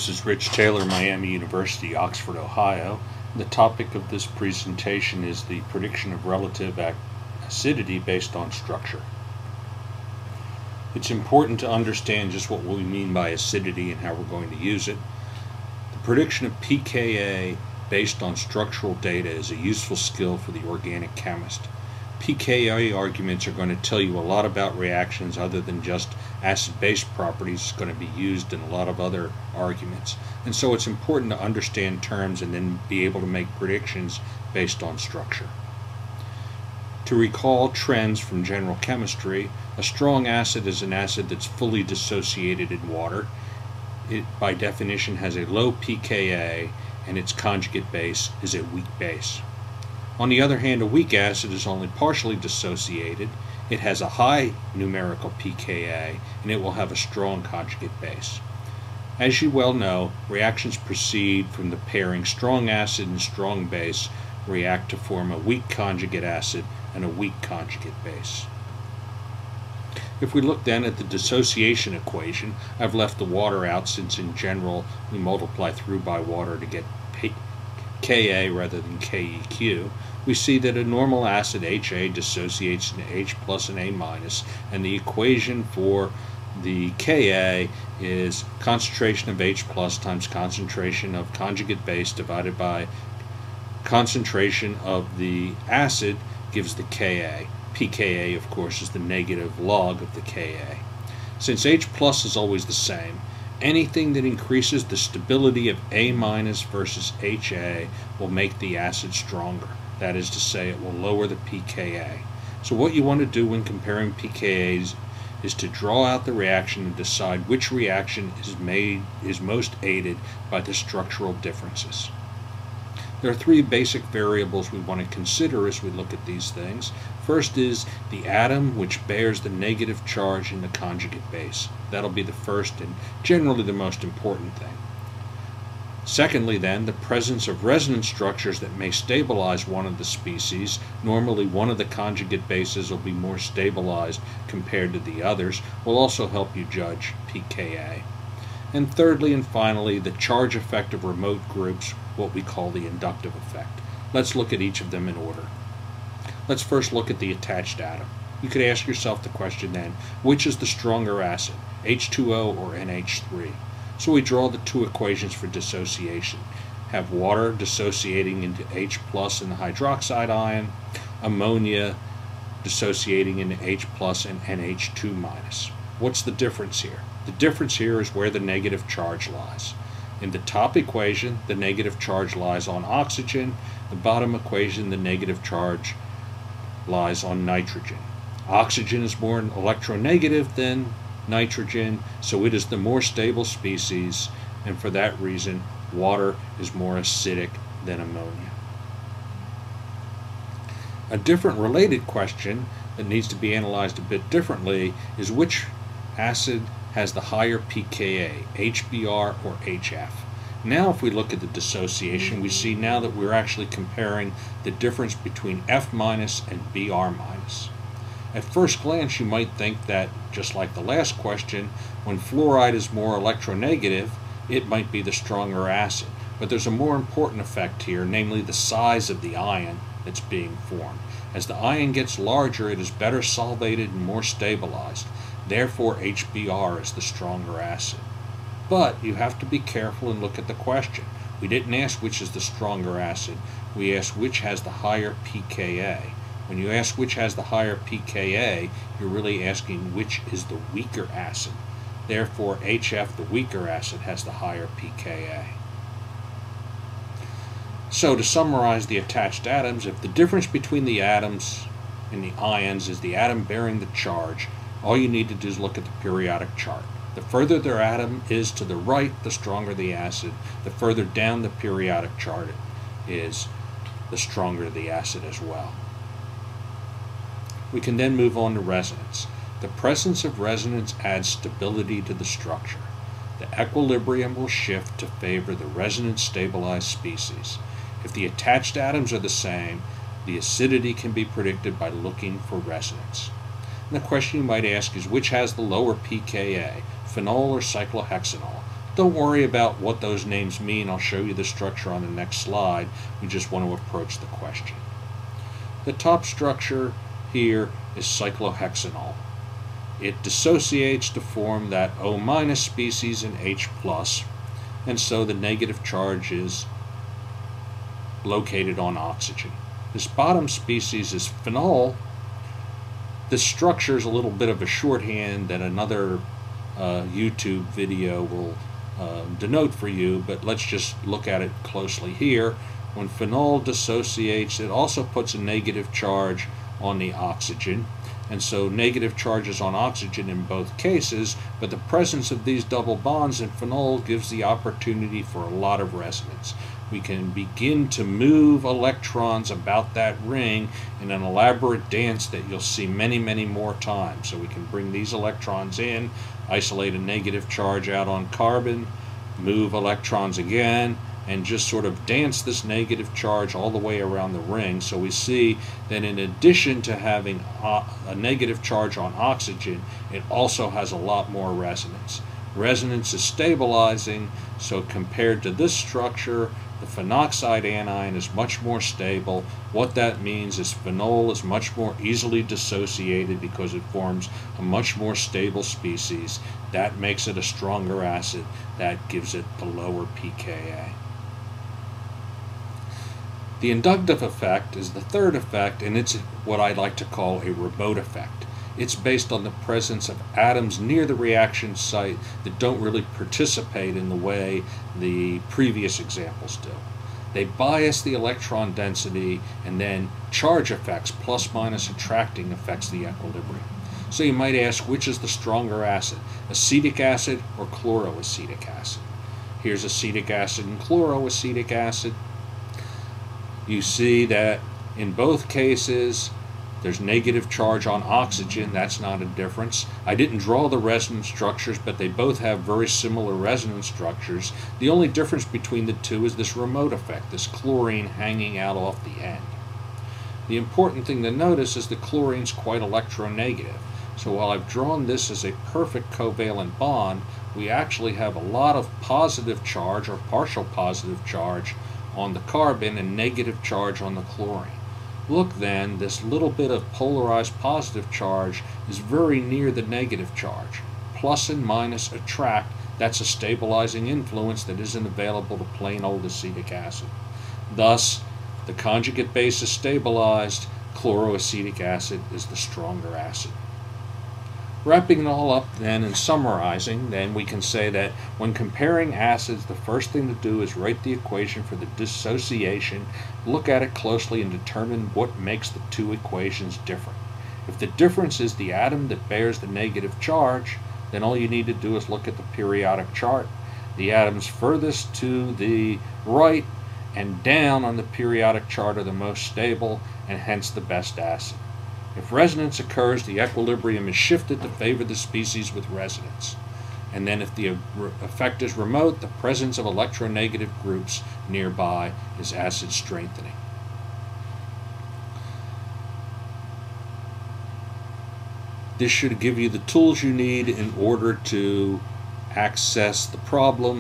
This is Rich Taylor, Miami University, Oxford, Ohio. The topic of this presentation is the prediction of relative acidity based on structure. It's important to understand just what we mean by acidity and how we're going to use it. The prediction of pKa based on structural data is a useful skill for the organic chemist. pKa arguments are going to tell you a lot about reactions other than just acid-base properties. It's going to be used in a lot of other arguments. And so it's important to understand terms and then be able to make predictions based on structure. To recall trends from general chemistry, a strong acid is an acid that's fully dissociated in water. It, by definition, has a low pKa, and its conjugate base is a weak base. On the other hand, a weak acid is only partially dissociated. It has a high numerical pKa, and it will have a strong conjugate base. As you well know, reactions proceed from the pairing strong acid and strong base react to form a weak conjugate acid and a weak conjugate base. If we look then at the dissociation equation, I've left the water out since in general we multiply through by water to get Ka rather than Keq. We see that a normal acid, HA, dissociates into H plus and A minus, and the equation for the Ka is concentration of H plus times concentration of conjugate base divided by concentration of the acid gives the Ka. pKa, of course, is the negative log of the Ka. Since H plus is always the same, anything that increases the stability of A minus versus HA will make the acid stronger. That is to say, it will lower the pKa. So what you want to do when comparing pKa's is to draw out the reaction and decide which reaction is most aided by the structural differences. There are three basic variables we want to consider as we look at these things. First is the atom, which bears the negative charge in the conjugate base. That'll be the first and generally the most important thing. Secondly, then, the presence of resonance structures that may stabilize one of the species. Normally, one of the conjugate bases will be more stabilized compared to the others, will also help you judge pKa. And thirdly and finally, the charge effect of remote groups, what we call the inductive effect. Let's look at each of them in order. Let's first look at the attached atom. You could ask yourself the question then, which is the stronger acid, H2O or NH3? So we draw the two equations for dissociation. Have water dissociating into H plus in the hydroxide ion, ammonia dissociating into H plus and NH2 minus. What's the difference here? The difference here is where the negative charge lies. In the top equation, the negative charge lies on oxygen. The bottom equation, the negative charge lies on nitrogen. Oxygen is more electronegative than nitrogen, so it is the more stable species, and for that reason, water is more acidic than ammonia. A different related question that needs to be analyzed a bit differently is which acid has the higher pKa, HBr or HF. Now if we look at the dissociation, we see now that we're actually comparing the difference between F minus and Br minus. At first glance you might think that, just like the last question, when fluoride is more electronegative, it might be the stronger acid. But there's a more important effect here, namely the size of the ion that's being formed. As the ion gets larger, it is better solvated and more stabilized. Therefore, HBr is the stronger acid. But you have to be careful and look at the question. We didn't ask which is the stronger acid. We asked which has the higher pKa. When you ask which has the higher pKa, you're really asking which is the weaker acid. Therefore, HF, the weaker acid, has the higher pKa. So to summarize the attached atoms, if the difference between the atoms and the ions is the atom bearing the charge, all you need to do is look at the periodic chart. The further their atom is to the right, the stronger the acid. The further down the periodic chart is, the stronger the acid as well. We can then move on to resonance. The presence of resonance adds stability to the structure. The equilibrium will shift to favor the resonance-stabilized species. If the attached atoms are the same, the acidity can be predicted by looking for resonance. And the question you might ask is which has the lower pKa, phenol or cyclohexanol? Don't worry about what those names mean. I'll show you the structure on the next slide. We just want to approach the question. The top structure here is cyclohexanol. It dissociates to form that O- species in H+, and so the negative charge is located on oxygen. This bottom species is phenol. This structure is a little bit of a shorthand that another YouTube video will denote for you, but let's just look at it closely here. When phenol dissociates, it also puts a negative charge on the oxygen, and so negative charges on oxygen in both cases, but the presence of these double bonds in phenol gives the opportunity for a lot of resonance. We can begin to move electrons about that ring in an elaborate dance that you'll see many, many more times. So we can bring these electrons in, isolate a negative charge out on carbon, move electrons again, and just sort of dance this negative charge all the way around the ring. So we see that in addition to having a negative charge on oxygen, it also has a lot more resonance. Resonance is stabilizing, so compared to this structure, the phenoxide anion is much more stable. What that means is phenol is much more easily dissociated because it forms a much more stable species. That makes it a stronger acid. That gives it the lower pKa. The inductive effect is the third effect, and it's what I like to call a remote effect. It's based on the presence of atoms near the reaction site that don't really participate in the way the previous examples do. They bias the electron density, and then charge effects, plus minus attracting, affects the equilibrium. So you might ask, which is the stronger acid, acetic acid or chloroacetic acid? Here's acetic acid and chloroacetic acid. You see that in both cases there's negative charge on oxygen. That's not a difference. I didn't draw the resonance structures, but they both have very similar resonance structures. The only difference between the two is this remote effect, this chlorine hanging out off the end. The important thing to notice is the chlorine's quite electronegative. So while I've drawn this as a perfect covalent bond, we actually have a lot of positive charge or partial positive charge on the carbon and negative charge on the chlorine. Look then, this little bit of polarized positive charge is very near the negative charge. Plus and minus attract. That's a stabilizing influence that isn't available to plain old acetic acid. Thus, the conjugate base is stabilized. Chloroacetic acid is the stronger acid. Wrapping it all up then and summarizing, then we can say that when comparing acids, the first thing to do is write the equation for the dissociation, look at it closely and determine what makes the two equations different. If the difference is the atom that bears the negative charge, then all you need to do is look at the periodic chart. The atoms furthest to the right and down on the periodic chart are the most stable and hence the best acid. If resonance occurs, the equilibrium is shifted to favor the species with resonance. And then if the effect is remote, the presence of electronegative groups nearby is acid strengthening. This should give you the tools you need in order to access the problem